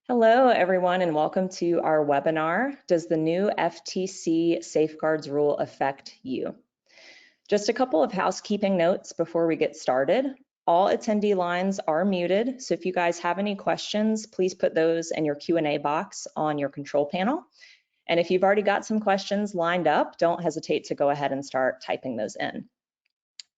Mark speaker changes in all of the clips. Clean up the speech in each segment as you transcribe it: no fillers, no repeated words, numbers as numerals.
Speaker 1: Hello, everyone, and welcome to our webinar, Does the new FTC Safeguards rule affect you? Just a couple of housekeeping notes before we get started. All attendee lines are muted, so if you guys have any questions, please put those in your Q&A box on your control panel. And if you've already got some questions lined up, don't hesitate to go ahead and start typing those in.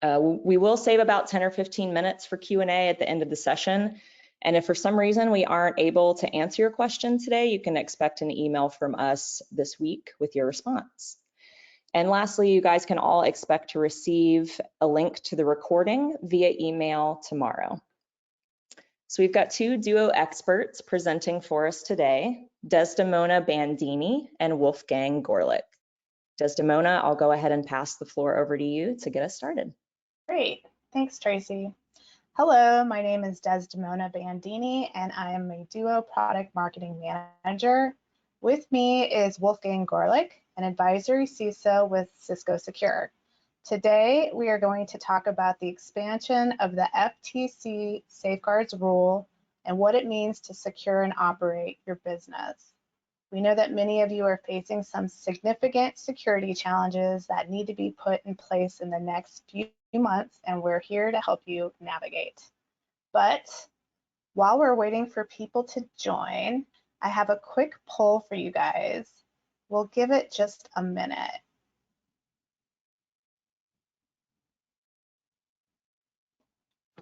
Speaker 1: We will save about 10 or 15 minutes for Q&A at the end of the session. And if for some reason we aren't able to answer your question today, you can expect an email from us this week with your response. And lastly, you guys can all expect to receive a link to the recording via email tomorrow. So we've got two duo experts presenting for us today, Desdemona Bandini and Wolfgang Gorlick. Desdemona, I'll go ahead and pass the floor over to you to get us started.
Speaker 2: Great, thanks Tracy. Hello, my name is Desdemona Bandini and I am a Duo Product Marketing Manager. With me is Wolfgang Gorlick, an advisory CISO with Cisco Secure. Today, we are going to talk about the expansion of the FTC Safeguards rule and what it means to secure and operate your business. We know that many of you are facing some significant security challenges that need to be put in place in the next few months, and we're here to help you navigate. But while we're waiting for people to join, I have a quick poll for you guys. We'll give it just a minute.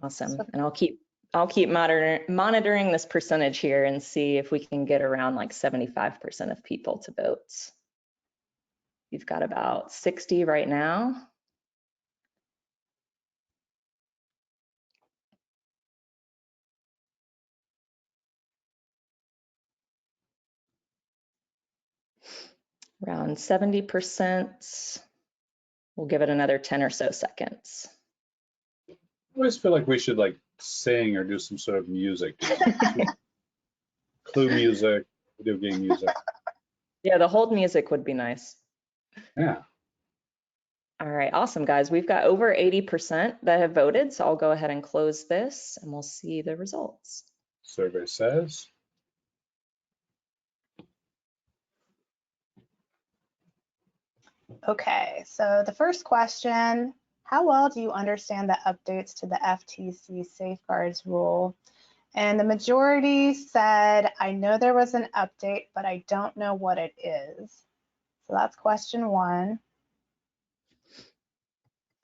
Speaker 1: Awesome, and I'll keep monitoring this percentage here and see if we can get around like 75% of people to vote. You've got about 60 right now. Around 70%. We'll give it another 10 or so seconds.
Speaker 3: I always feel like we should like sing or do some sort of music. Clue music, video game music.
Speaker 1: Yeah, the hold music would be nice.
Speaker 3: Yeah.
Speaker 1: All right, awesome, guys. We've got over 80% that have voted, so I'll go ahead and close this and we'll see the results.
Speaker 3: Survey says.
Speaker 2: Okay, so the first question, how well do you understand the updates to the FTC Safeguards rule? And the majority said, I know there was an update, but I don't know what it is. So that's question one.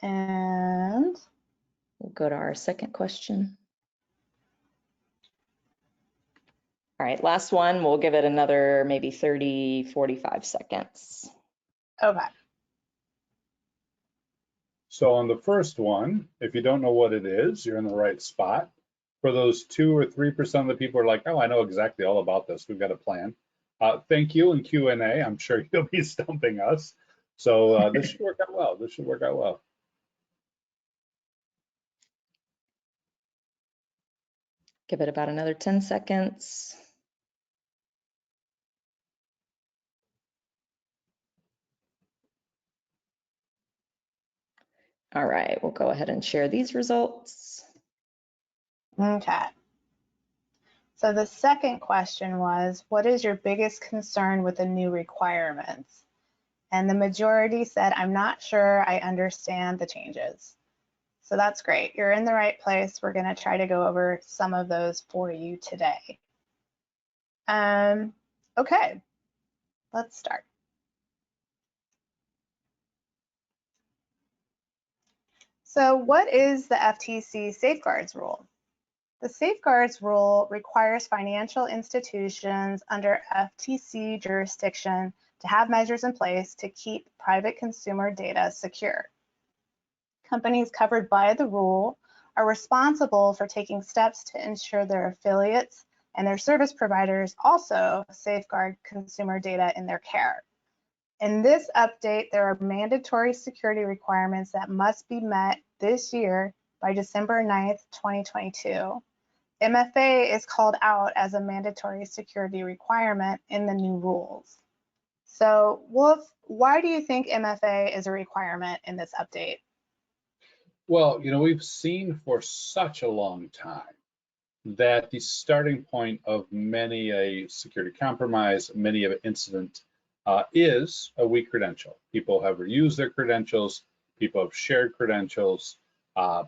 Speaker 2: And
Speaker 1: we'll go to our second question. All right, last one, we'll give it another maybe 30, 45 seconds.
Speaker 2: Okay.
Speaker 3: So on the first one, if you don't know what it is, you're in the right spot. For those 2 or 3% of the people who are like, oh, I know exactly all about this. We've got a plan. Thank you in Q&A. I'm sure you'll be stumping us. So this should work out well. This should work out well.
Speaker 1: Give it about another 10 seconds. All right, we'll go ahead and share these results.
Speaker 2: Okay. So the second question was, what is your biggest concern with the new requirements? And the majority said, I'm not sure I understand the changes. So that's great. You're in the right place. We're going to try to go over some of those for you today. Okay, let's start. So what is the FTC Safeguards rule? The Safeguards rule requires financial institutions under FTC jurisdiction to have measures in place to keep private consumer data secure. Companies covered by the rule are responsible for taking steps to ensure their affiliates and their service providers also safeguard consumer data in their care. In this update, there are mandatory security requirements that must be met this year by December 9th, 2022. MFA is called out as a mandatory security requirement in the new rules. So, Wolf, why do you think MFA is a requirement in this update?
Speaker 3: Well, you know, we've seen for such a long time that the starting point of many a security compromise, many of an incident is a weak credential. People have reused their credentials, people have shared credentials,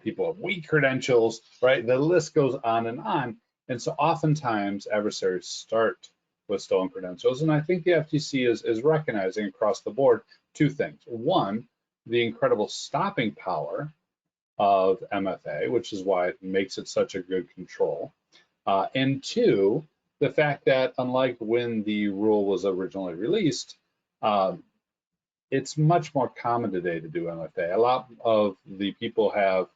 Speaker 3: people have weak credentials, right? The list goes on and on. And so oftentimes adversaries start with stolen credentials. And I think the FTC is recognizing across the board two things. One, the incredible stopping power of MFA, which is why it makes it such a good control. And two, the fact that unlike when the rule was originally released, it's much more common today to do MFA. A lot of the people have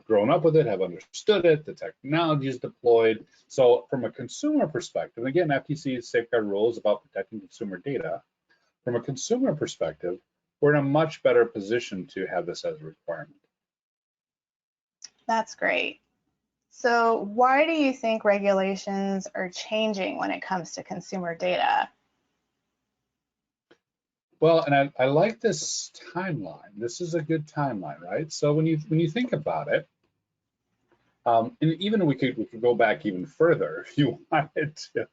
Speaker 3: grown up with it, have understood it, the technology is deployed. So from a consumer perspective, again, FTC Safeguard rule is about protecting consumer data. From a consumer perspective, we're in a much better position to have this as a requirement.
Speaker 2: That's great. So why do you think regulations are changing when it comes to consumer data?
Speaker 3: Well, and I like this timeline. This is a good timeline, right? So when you think about it, and even we could go back even further if you wanted to.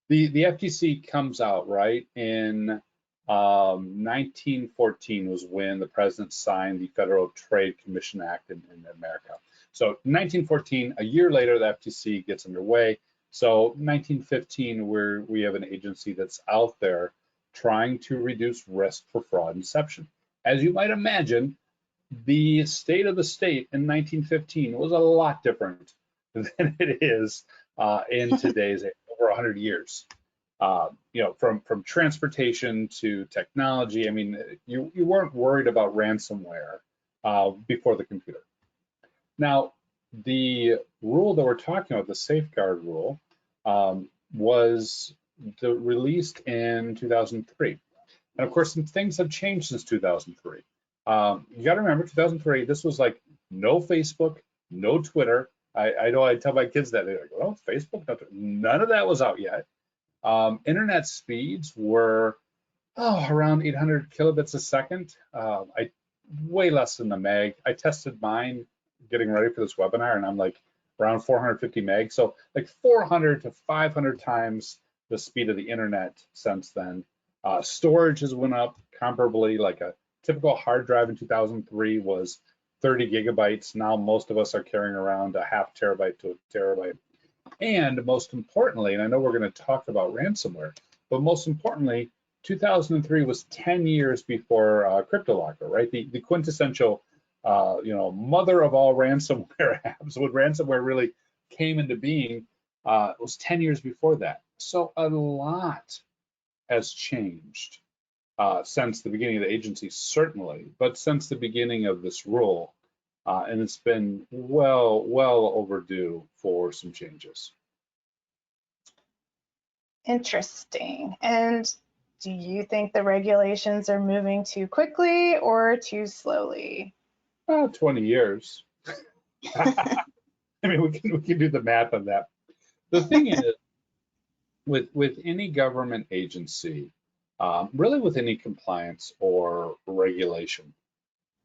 Speaker 3: The FTC comes out right in 1914 was when the president signed the Federal Trade Commission Act in America. So 1914, a year later, the FTC gets underway. So 1915, we have an agency that's out there trying to reduce risk for fraud and deception. As you might imagine, the state of the state in 1915 was a lot different than it is in today's over 100 years. You know, from transportation to technology. I mean, you weren't worried about ransomware before the computer. Now, the rule that we're talking about, the safeguard rule, was released in 2003. And of course, some things have changed since 2003. You got to remember, 2003, this was like no Facebook, no Twitter. I know I tell my kids that, they're like, well, Facebook, no, none of that was out yet. Internet speeds were around 800 kilobits a second. Way less than the meg. I tested mine getting ready for this webinar, and I'm like around 450 meg. So like 400 to 500 times the speed of the internet since then. Storage has went up comparably. Like a typical hard drive in 2003 was 30 gigabytes. Now most of us are carrying around a half terabyte to a terabyte. And most importantly, and I know we're going to talk about ransomware, but most importantly, 2003 was 10 years before CryptoLocker, right? The quintessential, mother of all ransomware apps. When ransomware really came into being, it was 10 years before that. So a lot has changed since the beginning of the agency, certainly, but since the beginning of this rule. And it's been well overdue for some changes.
Speaker 2: Interesting. And do you think the regulations are moving too quickly or too slowly?
Speaker 3: 20 years. I mean, we can do the math on that. The thing is, with any government agency, really with any compliance or regulation,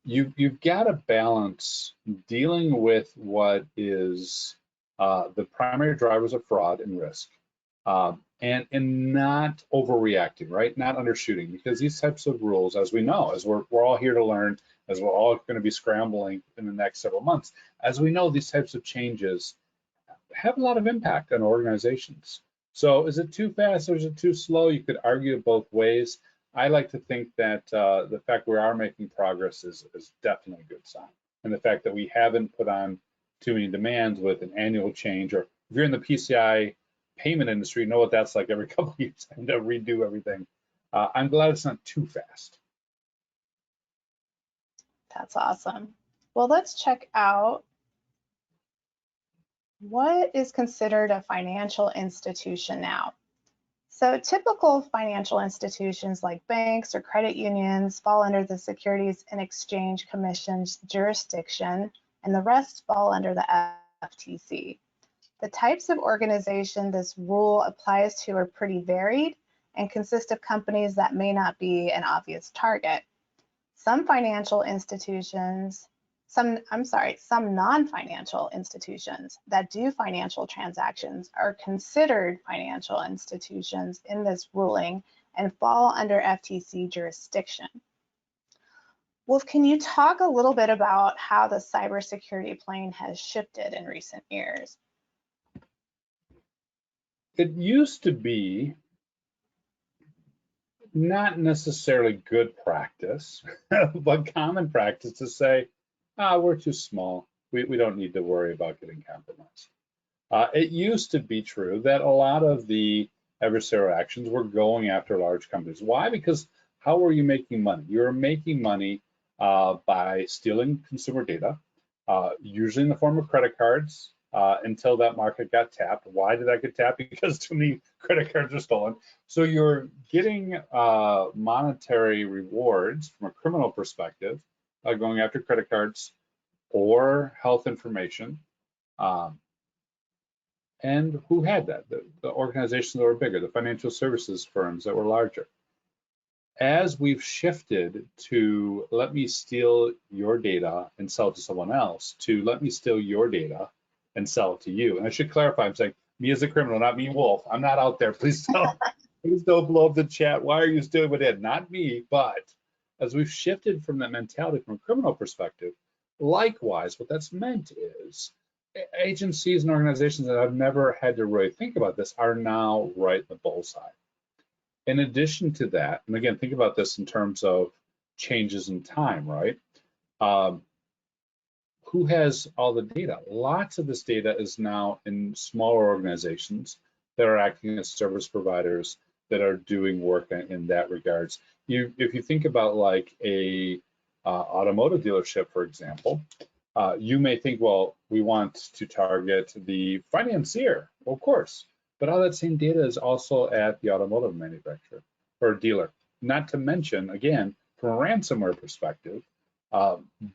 Speaker 3: you've got to balance dealing with what is the primary drivers of fraud and risk, and not overreacting, right? Not undershooting, because these types of rules, as we know, as we're all here to learn, as we're all going to be scrambling in the next several months, as we know, these types of changes have a lot of impact on organizations. So is it too fast or is it too slow? You could argue it both ways. I like to think that the fact we are making progress is definitely a good sign. And the fact that we haven't put on too many demands with an annual change, or if you're in the PCI payment industry, you know what that's like. Every couple of years, I have to redo everything. I'm glad it's not too fast.
Speaker 2: That's awesome. Well, let's check out what is considered a financial institution now. So typical financial institutions like banks or credit unions fall under the Securities and Exchange Commission's jurisdiction, and the rest fall under the FTC. The types of organization this rule applies to are pretty varied and consist of companies that may not be an obvious target. Some financial institutions some non-financial institutions that do financial transactions are considered financial institutions in this ruling and fall under FTC jurisdiction. Wolf, can you talk a little bit about how the cybersecurity plane has shifted in recent years?
Speaker 3: It used to be not necessarily good practice, but common practice to say, we're too small. We don't need to worry about getting compromised. It used to be true that a lot of the adversarial actions were going after large companies. Why? Because how were you making money? You were making money by stealing consumer data, usually in the form of credit cards, until that market got tapped. Why did that get tapped? Because too many credit cards were stolen. So you're getting monetary rewards from a criminal perspective, going after credit cards or health information. And who had that? The organizations that were bigger, the financial services firms that were larger. As we've shifted to let me steal your data and sell it to someone else, to let me steal your data and sell it to you. And I should clarify, I'm saying me as a criminal, not me, Wolf. I'm not out there. Please don't blow up the chat. Why are you stealing my data? Not me, but as we've shifted from that mentality from a criminal perspective, likewise, what that's meant is agencies and organizations that have never had to really think about this are now right in the bullseye. In addition to that, and again, think about this in terms of changes in time, right? Who has all the data? Lots of this data is now in smaller organizations that are acting as service providers that are doing work in that regards. If you think about like a automotive dealership, for example, you may think, well, we want to target the financier, well, of course, but all that same data is also at the automotive manufacturer or dealer. Not to mention, again, from a ransomware perspective,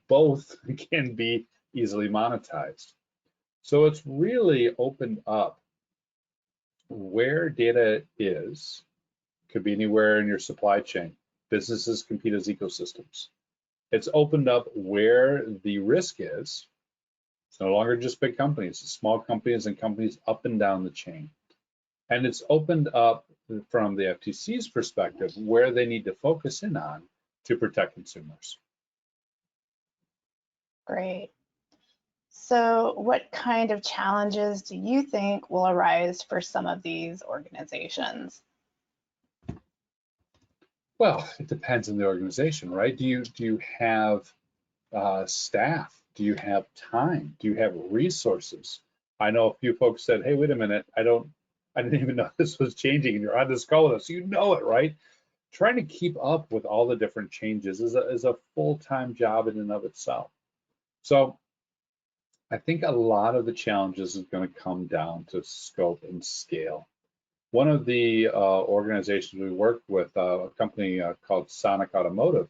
Speaker 3: both can be easily monetized. So it's really opened up where data is, could be anywhere in your supply chain. Businesses compete as ecosystems. It's opened up where the risk is. It's no longer just big companies, it's small companies and companies up and down the chain. And it's opened up from the FTC's perspective where they need to focus in on to protect consumers.
Speaker 2: Great. So what kind of challenges do you think will arise for some of these organizations?
Speaker 3: Well, it depends on the organization, right? Do you have staff? Do you have time? Do you have resources? I know a few folks said, hey, wait a minute, I didn't even know this was changing, and you're on this call with us, so you know it, right? Trying to keep up with all the different changes is a full-time job in and of itself. So I think a lot of the challenges is going to come down to scope and scale. One of the organizations we worked with, a company called Sonic Automotive,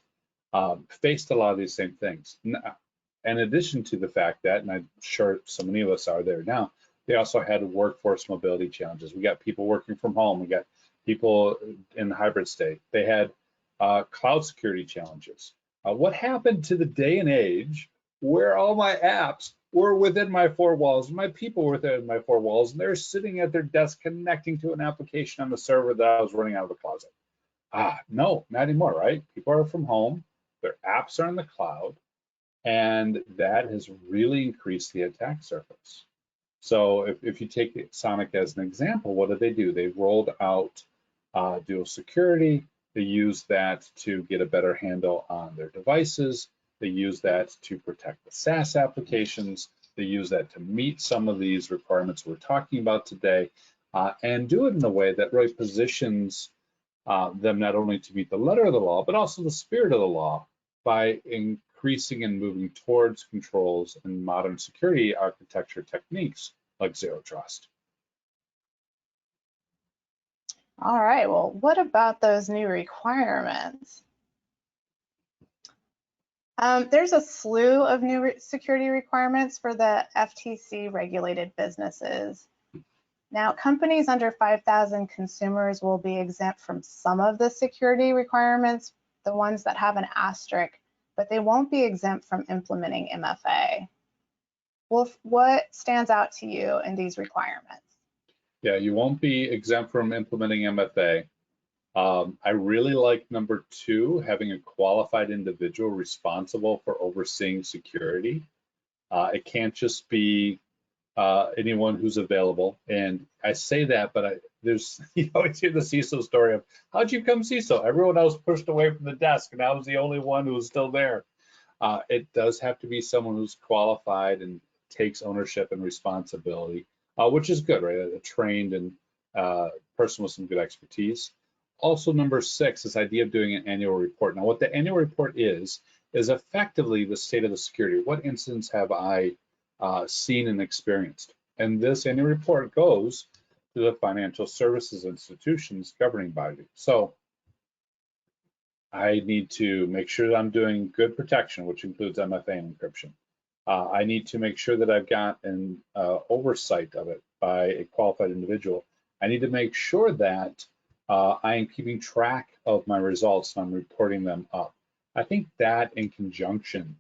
Speaker 3: faced a lot of these same things. In addition to the fact that, and I'm sure so many of us are there now, they also had workforce mobility challenges. We got people working from home. We got people in the hybrid state. They had cloud security challenges. What happened to the day and age where all my apps were within my four walls, my people were within my four walls, and they're sitting at their desk connecting to an application on the server that I was running out of the closet? No, not anymore, right? People are from home, their apps are in the cloud, and that has really increased the attack surface. So if you take Sonic as an example, what did they do? They rolled out dual security. They used that to get a better handle on their devices. They use that to protect the SaaS applications. They use that to meet some of these requirements we're talking about today, and do it in a way that really positions them not only to meet the letter of the law, but also the spirit of the law by increasing and moving towards controls and modern security architecture techniques like zero trust.
Speaker 2: All right, well, what about those new requirements? There's a slew of new security requirements for the FTC regulated businesses. Now, companies under 5,000 consumers will be exempt from some of the security requirements, the ones that have an asterisk but they won't be exempt from implementing MFA. Wolf, what stands out to you in these requirements?
Speaker 3: Yeah, you won't be exempt from implementing MFA. I really like number 2, having a qualified individual responsible for overseeing security. It can't just be anyone who's available. And I say that, but there's, you always hear the CISO story of, how'd you become CISO? Everyone else pushed away from the desk, and I was the only one who was still there. It does have to be someone who's qualified and takes ownership and responsibility, which is good, right? A trained and person with some good expertise. Also, number 6, this idea of doing an annual report. Now, what the annual report is effectively the state of the security. What incidents have I seen and experienced? And this annual report goes to the financial services institutions governing body. So I need to make sure that I'm doing good protection, which includes MFA and encryption. I need to make sure that I've got an oversight of it by a qualified individual. I need to make sure that I am keeping track of my results and I'm reporting them up. I think that in conjunction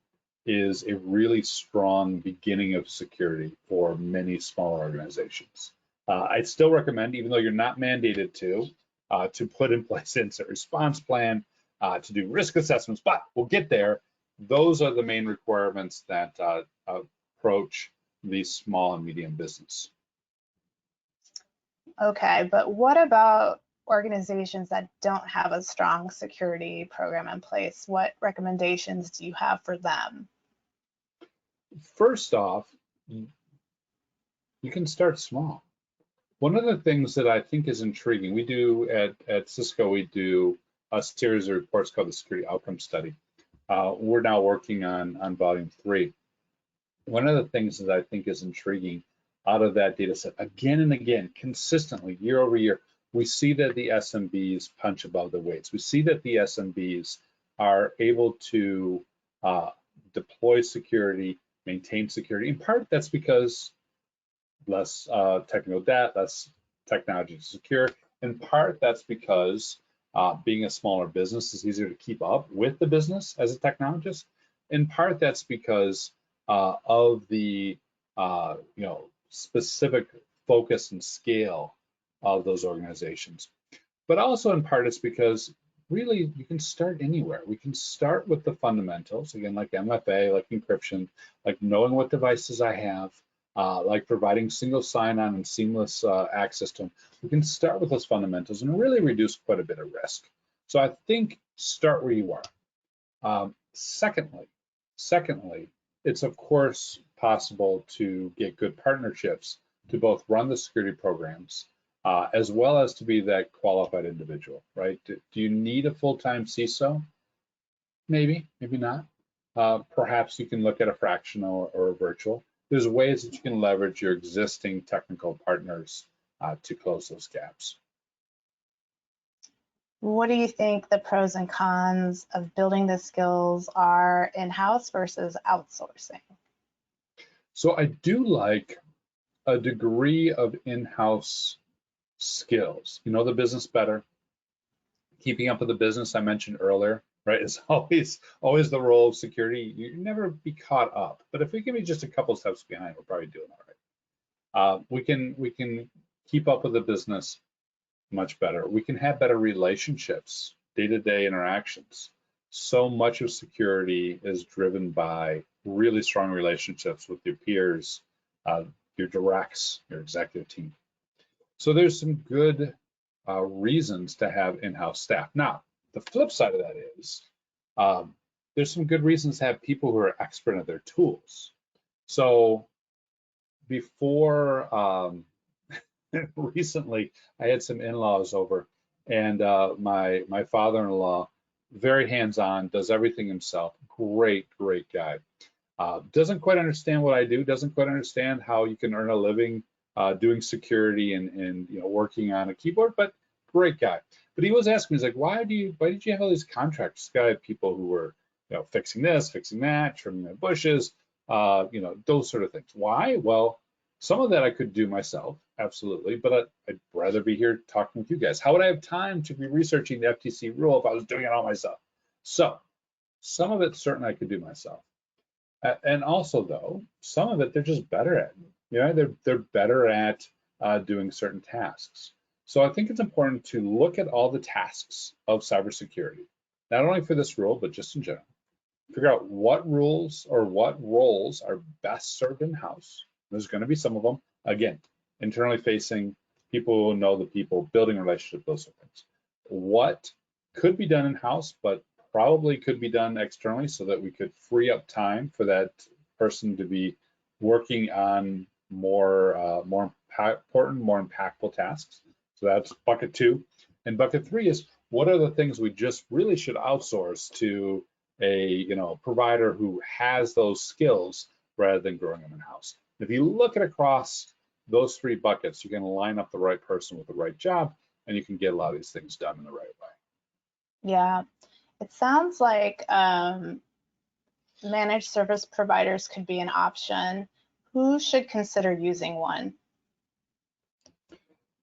Speaker 3: is a really strong beginning of security for many smaller organizations. I'd still recommend, even though you're not mandated to put in place an incident response plan, to do risk assessments, but we'll get there. Those are the main requirements that approach the small and medium business.
Speaker 2: Okay, but what about organizations that don't have a strong security program in place? What recommendations do you have for them?
Speaker 3: First off, you can start small. One of the things that I think is intriguing, we do at Cisco, we do a series of reports called the Security Outcome Study. We're now working on volume 3. One of the things that I think is intriguing out of that data set, again and again, consistently, year over year, we see that the SMBs punch above their weights. We see that the SMBs are able to deploy security, maintain security. In part, that's because less technical debt, less technology to secure. In part, that's because being a smaller business is easier to keep up with the business as a technologist. In part, that's because of the specific focus and scale of those organizations. But also in part, it's because really you can start anywhere. We can start with the fundamentals, again, like MFA, like encryption, like knowing what devices I have, like providing single sign-on and seamless access to them. We can start with those fundamentals and really reduce quite a bit of risk. So I think start where you are. Secondly, it's of course possible to get good partnerships to both run the security programs as well as to be that qualified individual, right? Do you need a full-time CISO? Maybe, maybe not. Perhaps you can look at a fractional or a virtual. There's ways that you can leverage your existing technical partners to close those gaps.
Speaker 2: What do you think the pros and cons of building the skills are in-house versus outsourcing?
Speaker 3: So I do like a degree of in-house skills. You know the business better. Keeping up with the business I mentioned earlier, right? It's always the role of security. You never be caught up. But if we can be just a couple steps behind, we're probably doing all right. We can keep up with the business much better. We can have better relationships, day-to-day interactions. So much of security is driven by really strong relationships with your peers, your directs, your executive team. So there's some good reasons to have in-house staff. Now, the flip side of that is there's some good reasons to have people who are expert at their tools. So before recently, I had some in-laws over, and my father-in-law, very hands-on, does everything himself. Great guy. Doesn't quite understand what I do. Doesn't quite understand how you can earn a living doing security and working on a keyboard, but great guy. But he was asking me, he's like, why did you have all these contracts? This guy had people who were fixing this, fixing that, trimming the bushes, those sort of things. Why? Well, some of that I could do myself, absolutely, but I'd rather be here talking with you guys. How would I have time to be researching the FTC rule if I was doing it all myself? So Some of it certainly I could do myself. And also though, some of it they're just better at. You know, they're better at doing certain tasks. So I think it's important to look at all the tasks of cybersecurity, not only for this rule, but just in general. Figure out what rules or what roles are best served in-house. There's going to be some of them, again, internally facing, people who know the people, building relationships, those sort of things. What could be done in-house, but probably could be done externally so that we could free up time for that person to be working on more important, more impactful tasks. So that's bucket 2. And bucket 3 is what are the things we just really should outsource to a provider who has those skills rather than growing them in-house. If you look at across those 3 buckets, you can line up the right person with the right job, and you can get a lot of these things done in the right way.
Speaker 2: Yeah, it sounds like managed service providers could be an option. Who should consider using one?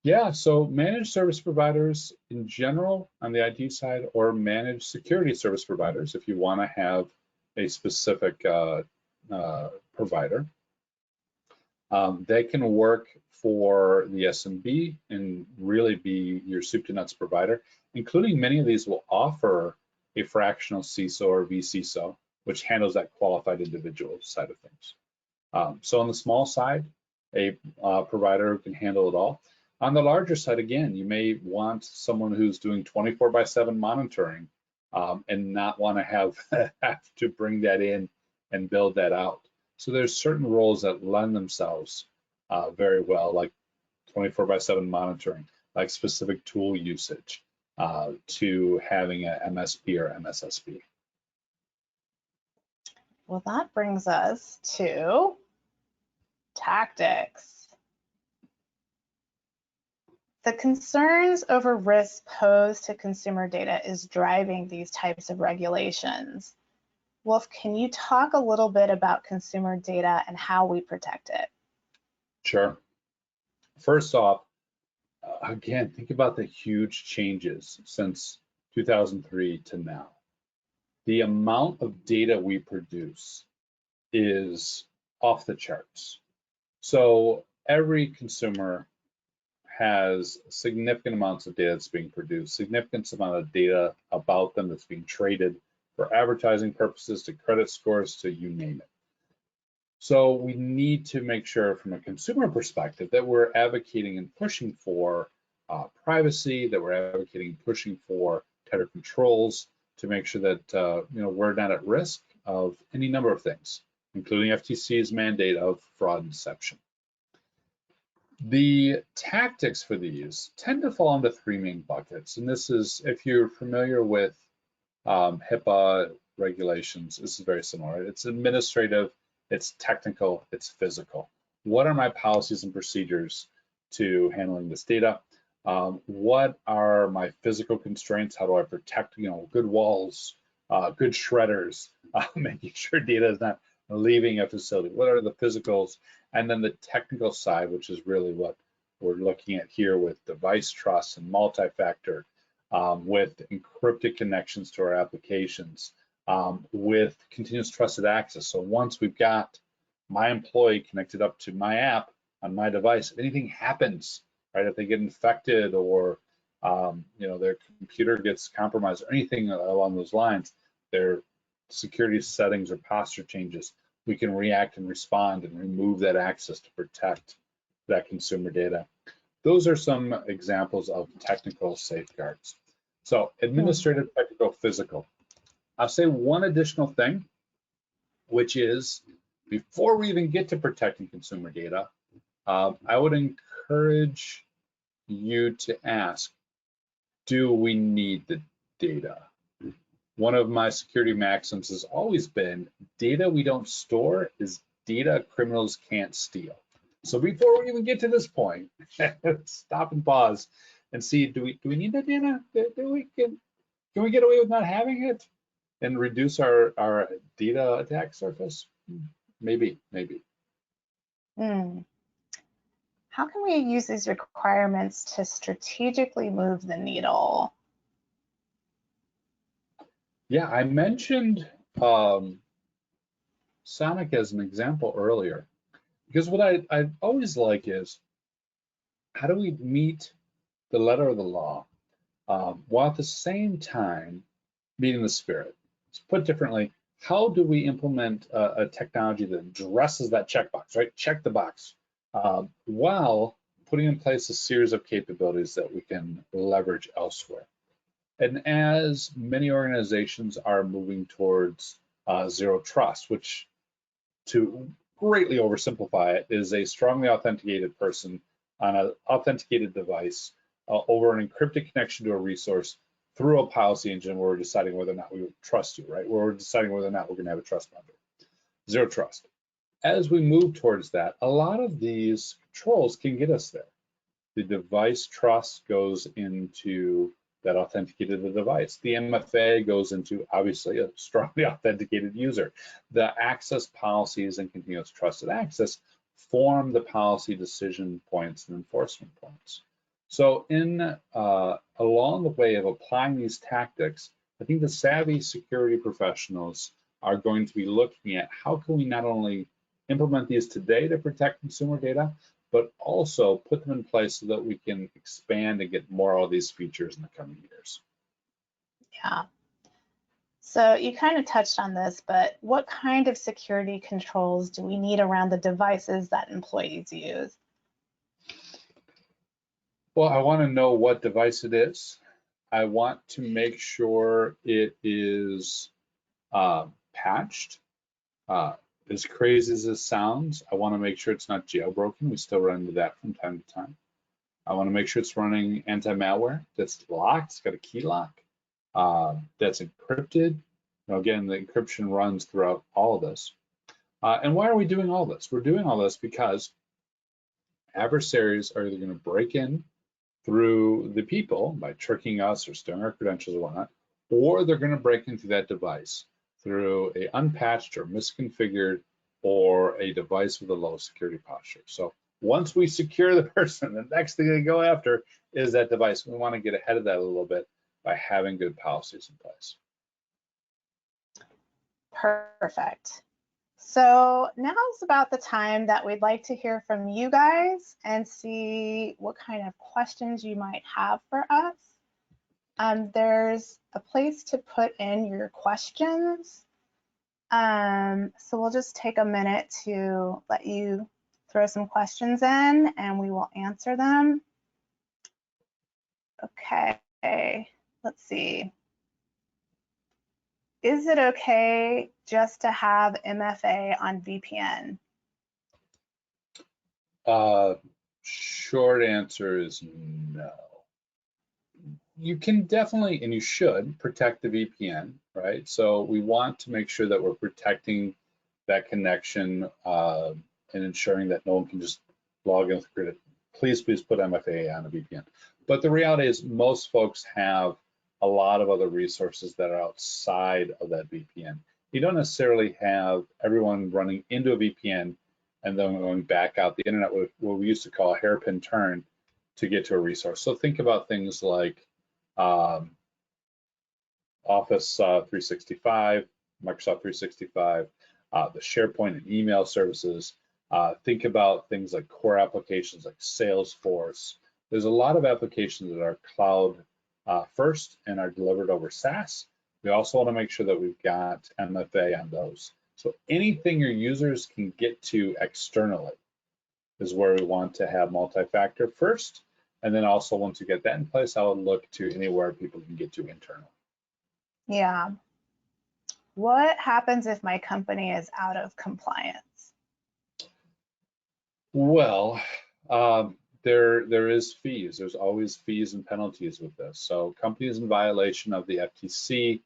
Speaker 3: Yeah, so managed service providers in general on the IT side, or managed security service providers if you want to have a specific provider. They can work for the SMB and really be your soup to nuts provider, including many of these will offer a fractional CISO or vCISO, which handles that qualified individual side of things. So on the small side, a provider who can handle it all. On the larger side, again, you may want someone who's doing 24/7 monitoring and not want to have to bring that in and build that out. So there's certain roles that lend themselves very well, like 24/7 monitoring, like specific tool usage to having a MSP or MSSP.
Speaker 2: Well, that brings us to tactics. The concerns over risks posed to consumer data is driving these types of regulations. Wolf, can you talk a little bit about consumer data and how we protect it?
Speaker 3: Sure. First off, again, think about the huge changes since 2003 to now. The amount of data we produce is off the charts. So every consumer has significant amounts of data that's being produced, significant amount of data about them that's being traded for advertising purposes, to credit scores, to you name it. So we need to make sure from a consumer perspective that we're advocating and pushing for privacy, that we're advocating and pushing for tighter controls to make sure that we're not at risk of any number of things, including FTC's mandate of fraud and deception. The tactics for these tend to fall into 3 main buckets, and this is, if you're familiar with HIPAA regulations, this is very similar. It's administrative, it's technical, it's physical. What are my policies and procedures to handling this data? What are my physical constraints? How do I protect, good walls, good shredders, making sure data is not leaving a facility? What are the physicals? And then the technical side, which is really what we're looking at here with device trust and multi-factor, with encrypted connections to our applications, with continuous trusted access. So once we've got my employee connected up to my app on my device, if anything happens, right, if they get infected or their computer gets compromised or anything along those lines, their security settings or posture changes, we can react and respond and remove that access to protect that consumer data. Those are some examples of technical safeguards. So administrative, technical, physical. I'll say one additional thing, which is before we even get to protecting consumer data, I would encourage you to ask, do we need the data? One of my security maxims has always been, data we don't store is data criminals can't steal. So before we even get to this point, stop and pause and see, do we need that data? Can we get away with not having it and reduce our data attack surface? Maybe.
Speaker 2: How can we use these requirements to strategically move the needle?
Speaker 3: Yeah, I mentioned Sonic as an example earlier, because what I always like is, how do we meet the letter of the law while at the same time meeting the spirit? So put differently, how do we implement a technology that addresses that checkbox, right? Check the box, while putting in place a series of capabilities that we can leverage elsewhere. And as many organizations are moving towards zero trust, which, to greatly oversimplify it, is a strongly authenticated person on an authenticated device over an encrypted connection to a resource through a policy engine where we're deciding whether or not we would trust you, right? Where we're deciding whether or not we're going to have a trust boundary. Zero trust. As we move towards that, a lot of these controls can get us there. The device trust goes into that authenticated device. The MFA goes into, obviously, a strongly authenticated user. The access policies and continuous trusted access form the policy decision points and enforcement points. So along the way of applying these tactics, I think the savvy security professionals are going to be looking at how can we not only implement these today to protect consumer data, but also put them in place so that we can expand and get more of these features in the coming years.
Speaker 2: Yeah. So you kind of touched on this, but what kind of security controls do we need around the devices that employees use?
Speaker 3: Well, I want to know what device it is. I want to make sure it is patched. As crazy as this sounds, I want to make sure it's not jailbroken. We still run into that from time to time. I want to make sure it's running anti-malware, that's locked, it's got a key lock, that's encrypted. Now, again, the encryption runs throughout all of this. And why are we doing all this? We're doing all this because adversaries are either going to break in through the people by tricking us or stealing our credentials or whatnot, or they're going to break into that device through a unpatched or misconfigured or a device with a low security posture. So once we secure the person, the next thing they go after is that device. We want to get ahead of that a little bit by having good policies in place.
Speaker 2: Perfect. So now's about the time that we'd like to hear from you guys and see what kind of questions you might have for us. There's a place to put in your questions. So we'll just take a minute to let you throw some questions in and we will answer them. Okay, let's see. Is it okay just to have MFA on VPN?
Speaker 3: Short answer is no. You can definitely, and you should, protect the VPN, right? So we want to make sure that we're protecting that connection and ensuring that no one can just log in with credit. Please put MFA on a VPN. But the reality is most folks have a lot of other resources that are outside of that VPN. You don't necessarily have everyone running into a VPN and then going back out the internet with what we used to call a hairpin turn to get to a resource. So think about things like Office 365, Microsoft 365, the SharePoint and email services. Think about things like core applications like Salesforce. There's a lot of applications that are cloud first and are delivered over SaaS. We also want to make sure that we've got MFA on those. So anything your users can get to externally is where we want to have multi-factor first. And then also once you get that in place, I would look to anywhere people can get to internally.
Speaker 2: Yeah. What happens if my company is out of compliance?
Speaker 3: Well, there is fees. There's always fees and penalties with this. So companies in violation of the FTC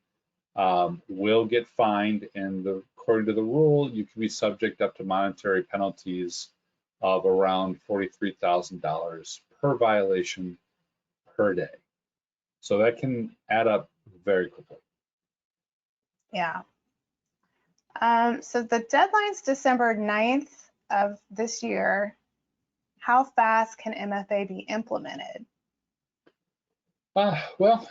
Speaker 3: will get fined, and according to the rule, you can be subject up to monetary penalties of around $43,000 per violation per day. So that can add up very quickly.
Speaker 2: Yeah. So the deadline's December 9th of this year. How fast can MFA be implemented?
Speaker 3: Well,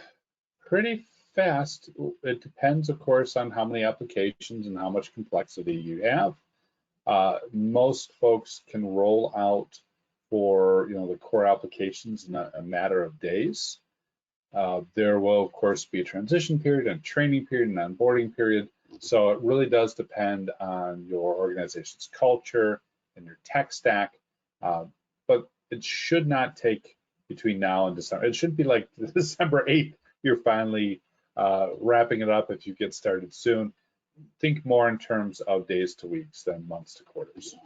Speaker 3: pretty fast. It depends, of course, on how many applications and how much complexity you have. Most folks can roll out for the core applications in a matter of days. There will, of course, be a transition period and training period and onboarding period. So it really does depend on your organization's culture and your tech stack. But it should not take between now and December. It should be like December 8th, you're finally wrapping it up if you get started soon. Think more in terms of days to weeks than months to quarters.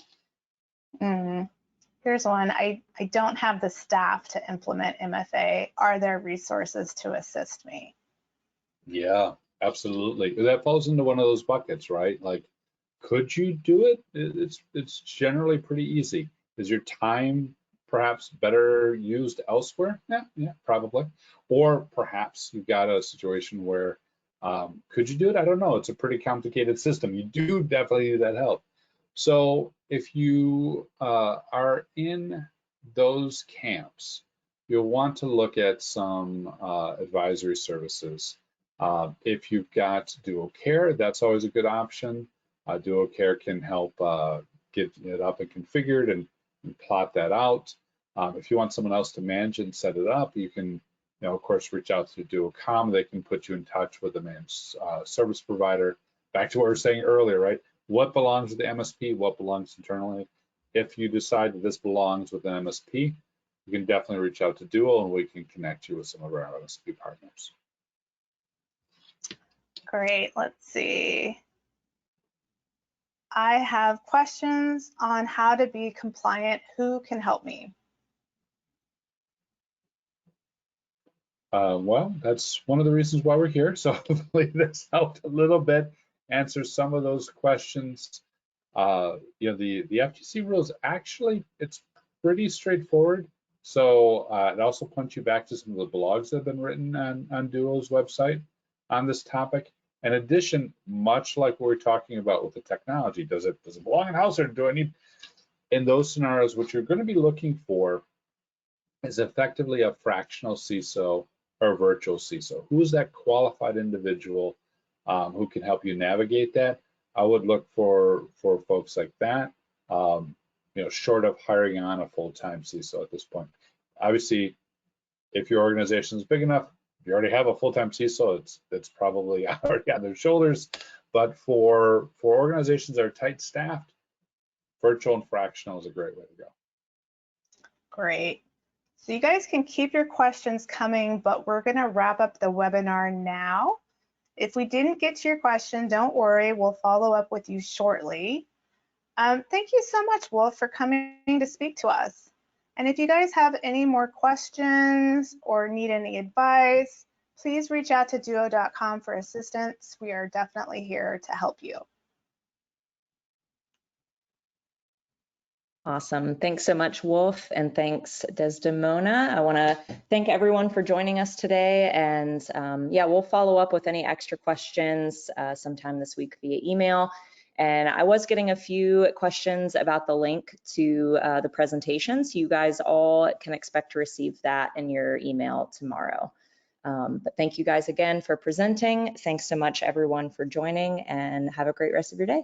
Speaker 2: Here's one. I don't have the staff to implement MFA. Are there resources to assist me?
Speaker 3: Yeah, absolutely. That falls into one of those buckets, right? Like, could you do it? It's generally pretty easy. Is your time perhaps better used elsewhere? Yeah, probably. Or perhaps you've got a situation where could you do it? I don't know. It's a pretty complicated system. You do definitely need that help. So if you are in those camps, you'll want to look at some advisory services. If you've got Duo Care, that's always a good option. Duo Care can help get it up and configured and plot that out. If you want someone else to manage and set it up, you can, of course, reach out to Duocom. They can put you in touch with a managed service provider. Back to what we were saying earlier, right? What belongs to the MSP? What belongs internally? If you decide that this belongs with an MSP, you can definitely reach out to Duo and we can connect you with some of our MSP partners.
Speaker 2: Great, let's see. I have questions on how to be compliant. Who can help me?
Speaker 3: Well, that's one of the reasons why we're here. So hopefully this helped a little bit answer some of those questions. The FTC rules, actually, it's pretty straightforward. So it also points you back to some of the blogs that have been written on Duo's website on this topic. In addition, much like what we're talking about with the technology, does it belong in-house or do I need, in those scenarios, what you're going to be looking for is effectively a fractional CISO or a virtual CISO. Who's that qualified individual who can help you navigate that? I would look for folks like that, short of hiring on a full-time CISO at this point. Obviously, if your organization is big enough, you already have a full-time CISO, it's probably already on their shoulders. But for organizations that are tight-staffed, virtual and fractional is a great way to go.
Speaker 2: Great. So you guys can keep your questions coming, but we're going to wrap up the webinar now. If we didn't get to your question, don't worry, we'll follow up with you shortly. Thank you so much, Wolf, for coming to speak to us. And if you guys have any more questions or need any advice, please reach out to duo.com for assistance. We are definitely here to help you.
Speaker 1: Awesome. Thanks so much, Wolf, and thanks, Desdemona. I want to thank everyone for joining us today. And yeah, we'll follow up with any extra questions sometime this week via email. And I was getting a few questions about the link to the presentation, so you guys all can expect to receive that in your email tomorrow. But thank you guys again for presenting. Thanks so much, everyone, for joining, and have a great rest of your day.